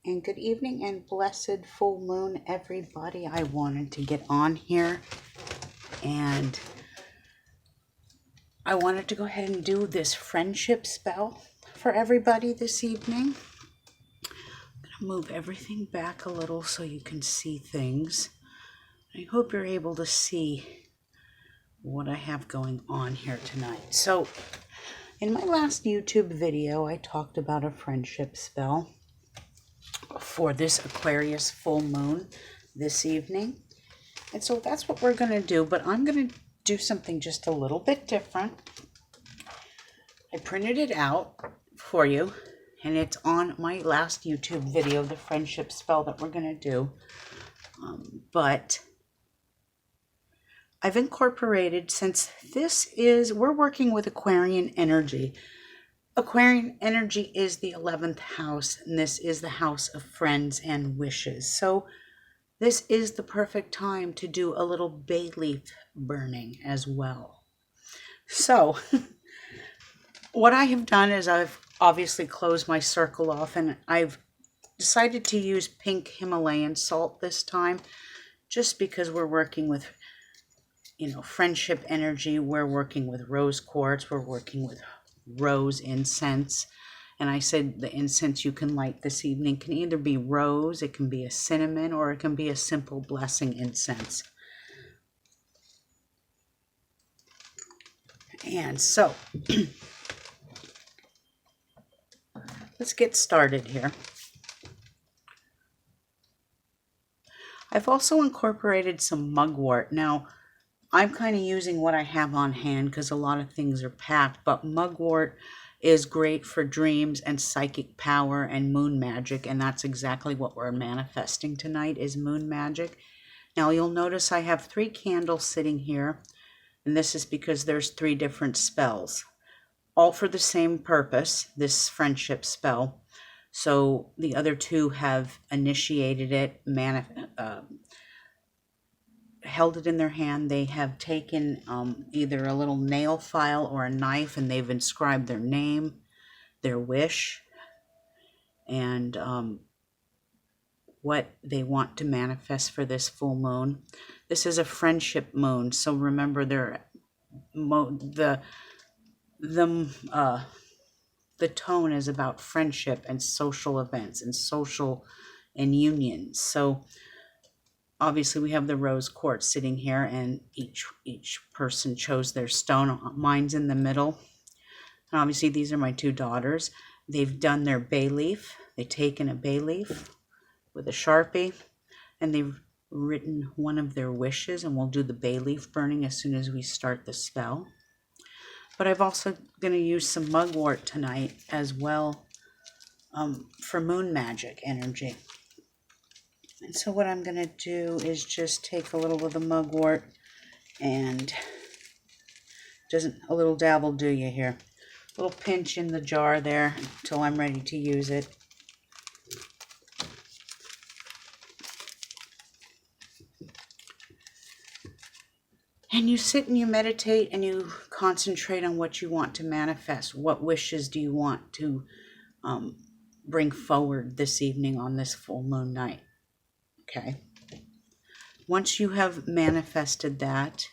And good evening and blessed full moon, everybody. I wanted to get on here and I wanted to go ahead and do this friendship spell for everybody this evening. I'm going to move everything back a little so you can see things. I hope you're able to see what I have going on here tonight. So in my last YouTube video, I talked about a friendship spell for this Aquarius full moon this evening. And so that's what we're going to do, but I'm going to do something just a little bit different. I printed it out for you, and it's on my last YouTube video, the friendship spell that we're going to do. But I've incorporated, since we're working with Aquarian energy. Aquarian energy is the 11th house, and this is the house of friends and wishes. So this is the perfect time to do a little bay leaf burning as well. So what I have done is I've obviously closed my circle off, and I've decided to use pink Himalayan salt this time, just because we're working with, friendship energy. We're working with rose quartz. We're working with rose incense. And I said the incense you can light this evening can either be rose, it can be a cinnamon, or it can be a simple blessing incense. And so let's get started here. I've also incorporated some mugwort. Now, I'm kind of using what I have on hand because a lot of things are packed, but mugwort is great for dreams and psychic power and moon magic, and that's exactly what we're manifesting tonight, is moon magic. Now, you'll notice I have 3 candles sitting here, and this is because there's 3 different spells, all for the same purpose, this friendship spell. So the other 2 have initiated it, held it in their hand. They have taken either a little nail file or a knife, and they've inscribed their name, their wish, and what they want to manifest for this full moon. This is a friendship moon, so remember the tone is about friendship and social events and social and unions. So obviously we have the rose quartz sitting here, and each person chose their stone. Mine's in the middle. And obviously these are my 2 daughters. They've done their bay leaf. They've taken a bay leaf with a Sharpie, and they've written one of their wishes, and we'll do the bay leaf burning as soon as we start the spell. But I'm also going to use some mugwort tonight as well for moon magic energy. And so what I'm going to do is just take a little of the mugwort, and a little dab will do you here. A little pinch in the jar there until I'm ready to use it. And you sit and you meditate and you concentrate on what you want to manifest. What wishes do you want to bring forward this evening on this full moon night? Okay. Once you have manifested that,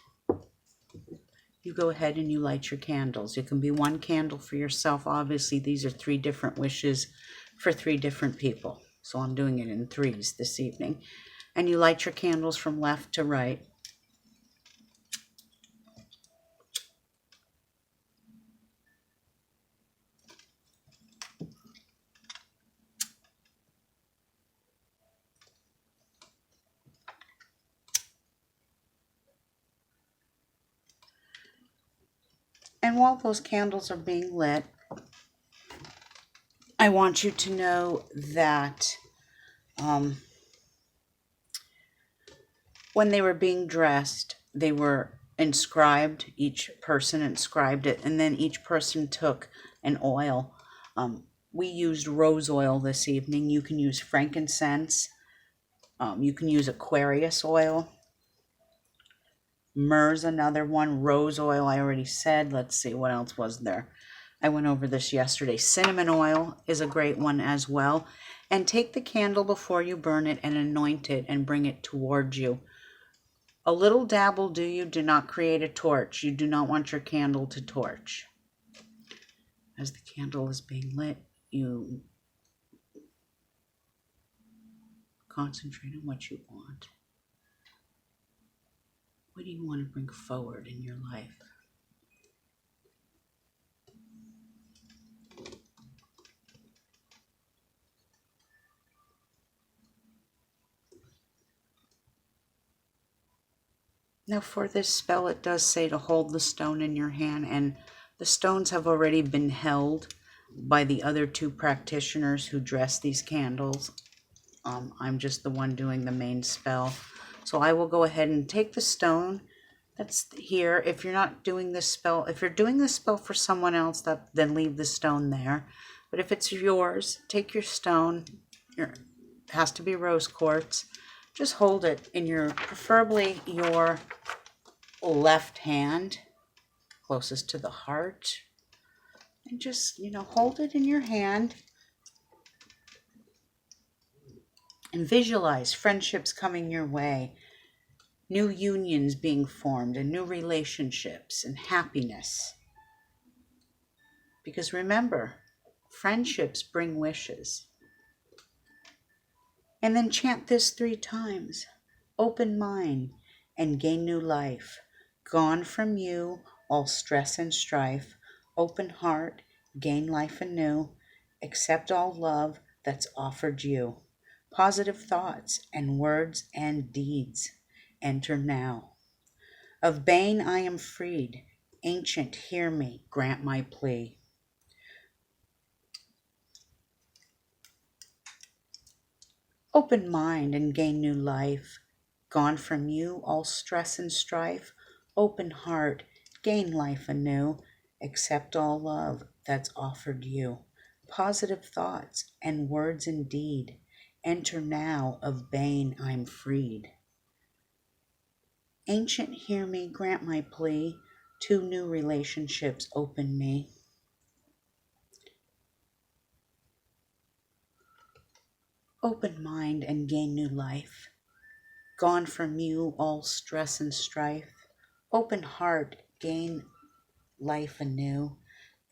you go ahead and you light your candles. It can be 1 candle for yourself. Obviously, these are 3 different wishes for 3 different people. So I'm doing it in 3s this evening. And you light your candles from left to right. And while those candles are being lit, I want you to know that when they were being dressed, they were inscribed. Each person inscribed it, and then each person took an oil. We used rose oil this evening. You can use frankincense. You can use Aquarius oil. Myrrh's another one. Rose oil, I already said. Let's see, what else was there? I went over this yesterday. Cinnamon oil is a great one as well. And take the candle before you burn it and anoint it and bring it towards you. A little dab will do you. Do not create a torch. You do not want your candle to torch. As the candle is being lit, you concentrate on what you want. What do you want to bring forward in your life? Now for this spell, it does say to hold the stone in your hand, and the stones have already been held by the other two practitioners who dress these candles. I'm just the one doing the main spell. So I will go ahead and take the stone that's here. If you're not doing this spell, if you're doing this spell for someone else, then leave the stone there. But if it's yours, take your stone. It has to be rose quartz. Just hold it in preferably your left hand, closest to the heart. And just, hold it in your hand. And visualize friendships coming your way, new unions being formed, and new relationships and happiness. Because remember, friendships bring wishes. And then chant this 3 times. Open mind and gain new life. Gone from you all stress and strife. Open heart, gain life anew. Accept all love that's offered you. Positive thoughts and words and deeds enter now. Of bane I am freed. Ancient, hear me, grant my plea. Open mind and gain new life. Gone from you all stress and strife. Open heart, gain life anew. Accept all love that's offered you. Positive thoughts and words and deed enter now. Of bane I'm freed. Ancient, hear me, grant my plea. 2 new relationships open me. Open mind and gain new life. Gone from you all stress and strife. Open heart, gain life anew.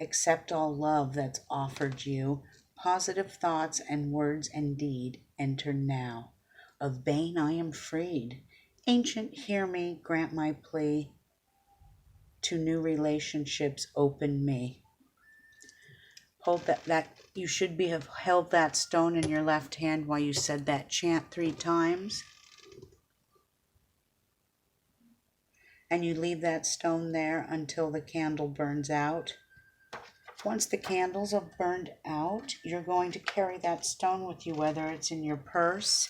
Accept all love that's offered you. Positive thoughts and words and deed enter now. Of bane I am freed. Ancient, hear me, grant my plea. 2 new relationships open me. Hold that you should have held that stone in your left hand while you said that chant 3 times. And you leave that stone there until the candle burns out. Once the candles are burned out, you're going to carry that stone with you, whether it's in your purse.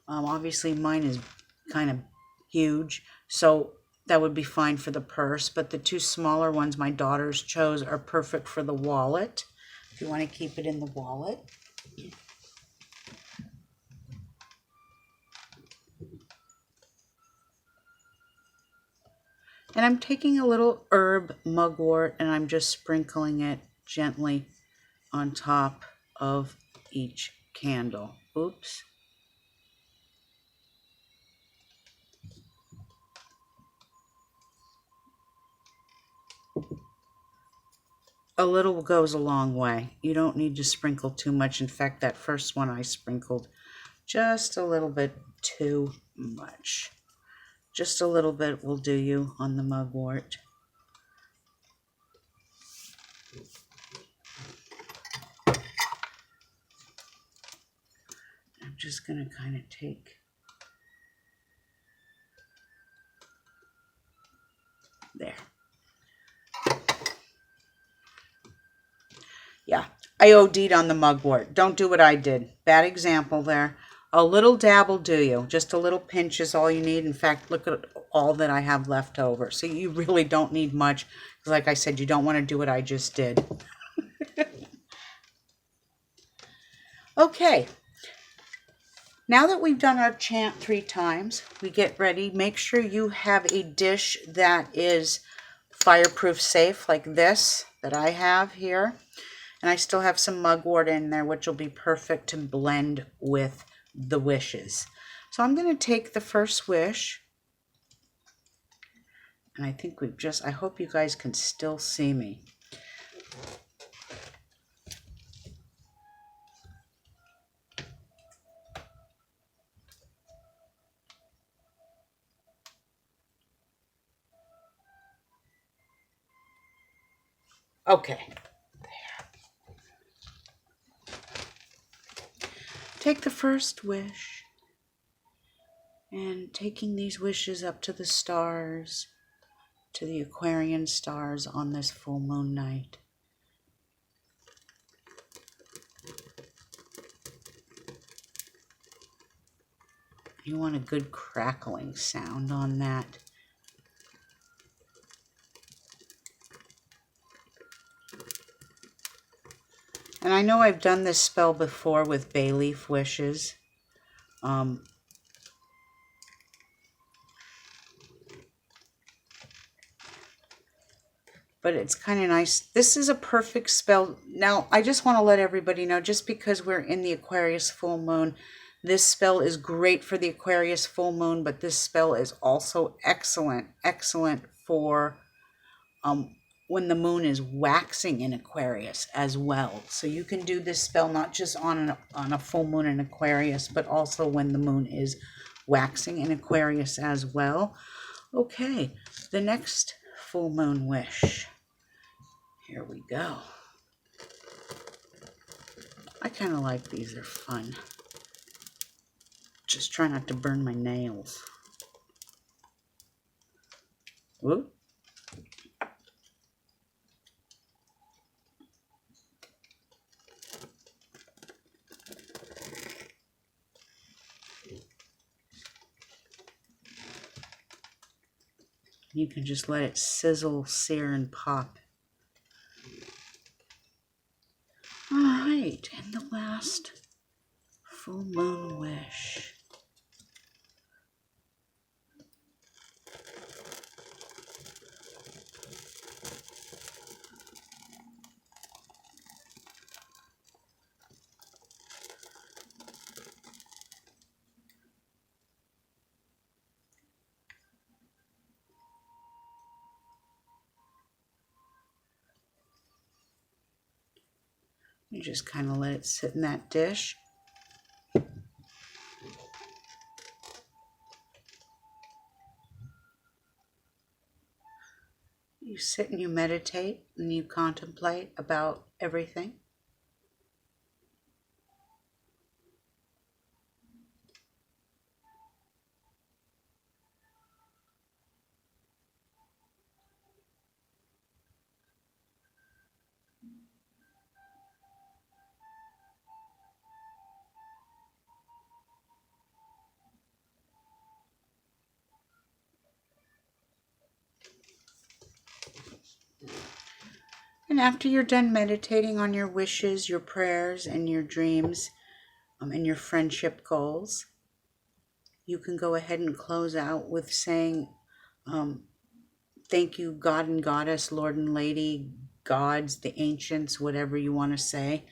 Obviously mine is kind of huge, so that would be fine for the purse, but the 2 smaller ones my daughters chose are perfect for the wallet. If you want to keep it in the wallet. And I'm taking a little herb mugwort and I'm just sprinkling it gently on top of each candle. Oops. A little goes a long way. You don't need to sprinkle too much. In fact, that first one I sprinkled just a little bit too much. Just a little bit will do you on the mugwort. I'm just going to kind of take there. Yeah, I OD'd on the mugwort. Don't do what I did. Bad example there. A little dab will do you. Just a little pinch is all you need. In fact, look at all that I have left over. So you really don't need much. Because like I said, you don't want to do what I just did. Okay. Now that we've done our chant 3 times, we get ready. Make sure you have a dish that is fireproof safe like this that I have here. And I still have some mugwort in there, which will be perfect to blend with the wishes. So I'm going to take the first wish. And I think I hope you guys can still see me. Okay. Take the first wish. And taking these wishes up to the stars, to the Aquarian stars on this full moon night. You want a good crackling sound on that. And I know I've done this spell before with bay leaf wishes. But it's kind of nice. This is a perfect spell. Now, I just want to let everybody know, just because we're in the Aquarius full moon, this spell is great for the Aquarius full moon, but this spell is also excellent for when the moon is waxing in Aquarius as well. So you can do this spell not just on a full moon in Aquarius, but also when the moon is waxing in Aquarius as well. Okay, the next full moon wish. Here we go. I kind of like these. They're fun. Just try not to burn my nails. Whoop. You can just let it sizzle, sear, and pop. All right, and the last full moon wish. You just kind of let it sit in that dish. You sit and you meditate and you contemplate about everything. And after you're done meditating on your wishes, your prayers, and your dreams, and your friendship goals, you can go ahead and close out with saying, thank you, God and Goddess, Lord and Lady, gods, the ancients, whatever you want to say.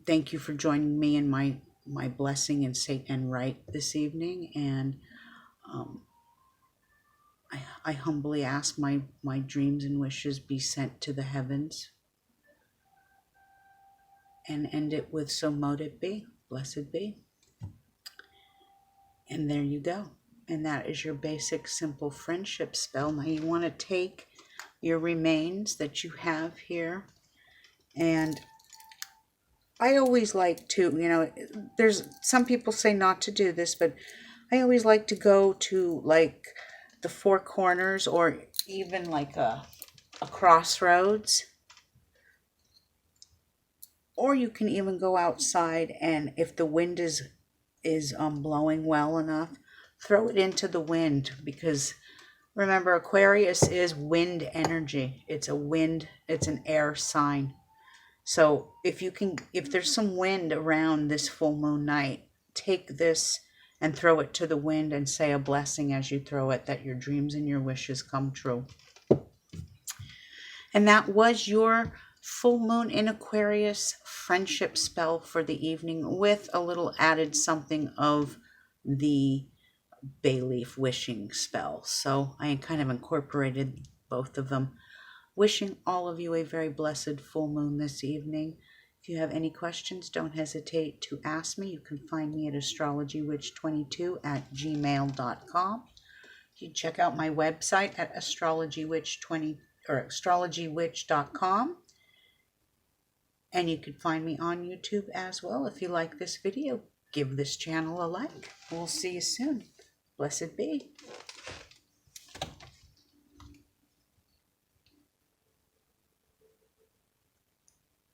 Thank you for joining me in my blessing and say and right this evening. And I humbly ask my dreams and wishes be sent to the heavens. And end it with, so mote it be, blessed be. And there you go. And that is your basic simple friendship spell. Now you want to take your remains that you have here, and I always like to, there's some people say not to do this, but I always like to go to like the four corners, or even like a crossroads. Or you can even go outside, and if the wind is blowing well enough, throw it into the wind, because remember, Aquarius is wind energy. It's an air sign. So if there's some wind around this full moon night, take this and throw it to the wind and say a blessing as you throw it, that your dreams and your wishes come true. And that was your Full moon in Aquarius, friendship spell for the evening with a little added something of the bay leaf wishing spell. So I kind of incorporated both of them. Wishing all of you a very blessed full moon this evening. If you have any questions, don't hesitate to ask me. You can find me at astrologywitch22@gmail.com. You can check out my website at astrologywitch20 or astrologywitch.com. And you can find me on YouTube as well. If you like this video, give this channel a like. We'll see you soon. Blessed be.